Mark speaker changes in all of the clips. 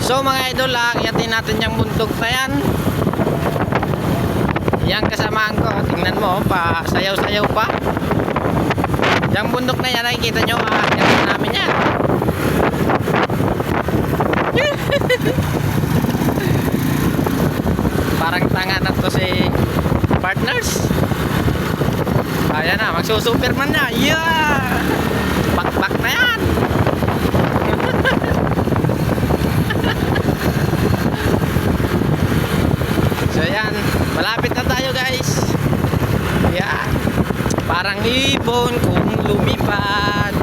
Speaker 1: So mga idol, akyatin natin yung bundok na yan. Yan kasamaan ko, tingnan mo, pa sayaw-sayaw pa. Yung bundok na yan, nakikita nyo, akyatin namin yan. Parang tanga na to si partners. Ayan na, magsusuperman na. Yeah! Bakbak na yan. So yan, malapit na tayo guys. Yan, parang ibon kung lumipad.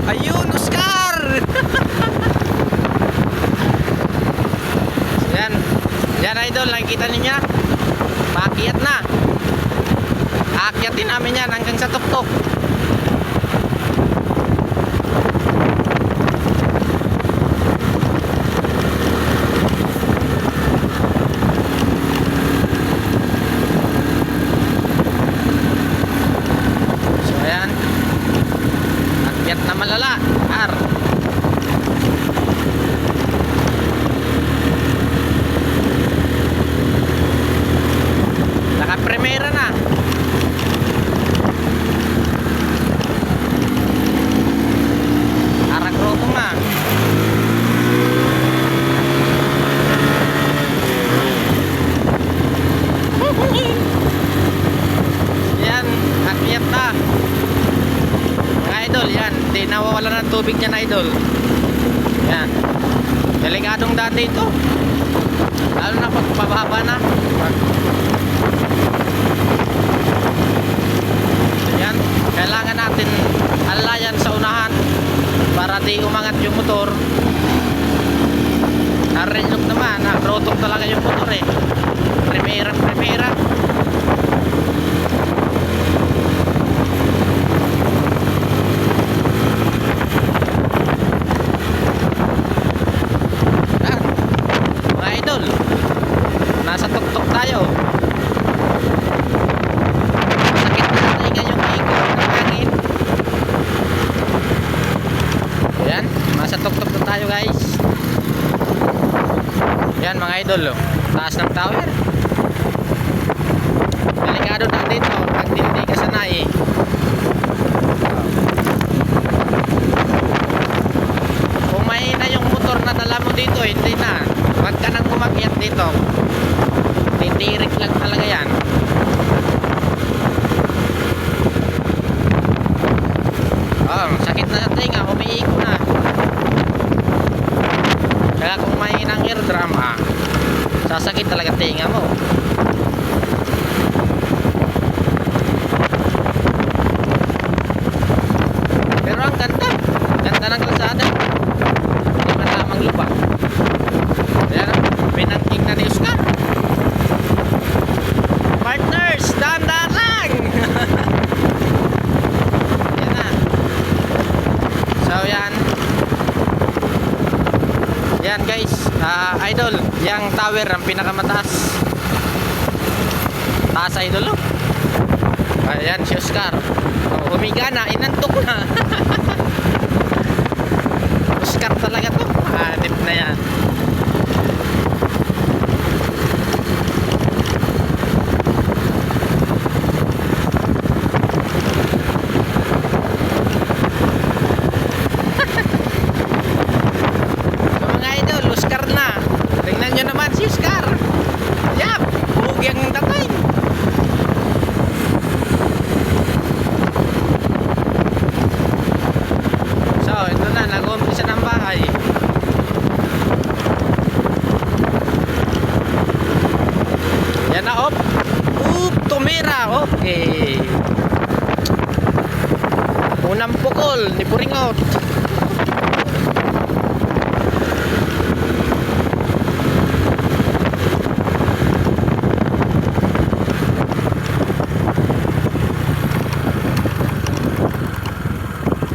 Speaker 1: Ayun, Oscar. So yan, yan idol, nakikita niyo, paakyat na. Aakyatin namin yan hanggang sa tuktok. Na malala, naka-primera na. Arag-rotong na. Yan, akyat na. Idol, yan, hindi nawawala ng tubig niyan idol. Yan, delikadong dati ito, lalo na pag pababa na. Yan, kailangan natin alayan sa unahan para di umangat yung motor. Narinig naman, rotok talaga yung motor eh. Primera. Nasa tuktok tayo. Masakit na natin yung ikot ng hangin. Ayan, nasa tuktok na tayo guys. Ayan mga idol, taas ng tower. Delikado na dito pag hindi ka sanay. Kung mahina yung motor na dala mo dito, hindi na. Huwag ka nang umakyat dito. Titirik lang talaga yan. Oh, sakit na sa tinga, umiiko na. Kaya kung mahinang eardrum, sasakit talaga tinga mo. Pero ang ganda. Ganda ng kalsada. Hindi man lamang iba. Ayan, pinangking na ni Oscar. Partners, dahan-dahan lang. Yan na. So yan. Yan guys, idol, yung tower ang pinakamataas. Taas idol, oh. Ayan si Oscar. Humiga na, inantok na. Oscar talaga to. Dip na yan. Tingnan nyo naman si Oscar. Yap, bugyang tatay. So ito na, nag-umpisa ng bahay. Yan na, op. Tumira, okay. Unang pukol ni Puringot.